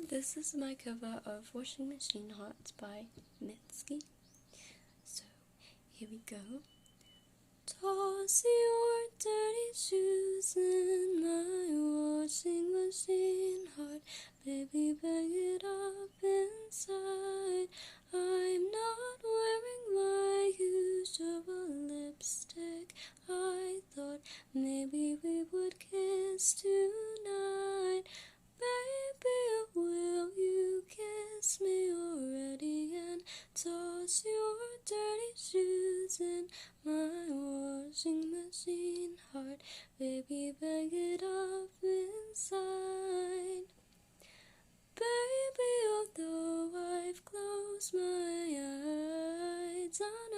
This is my cover of Washing Machine Hearts by Mitski. So, here we go. Toss your dirty shoes in my washing machine heart. Baby, bang it up inside. I'm not wearing my usual lipstick. I thought maybe we would kiss tonight. Baby, will you kiss me already and toss your dirty shoes in my washing machine heart? Baby, bang it up inside. Baby, although I've closed my eyes, I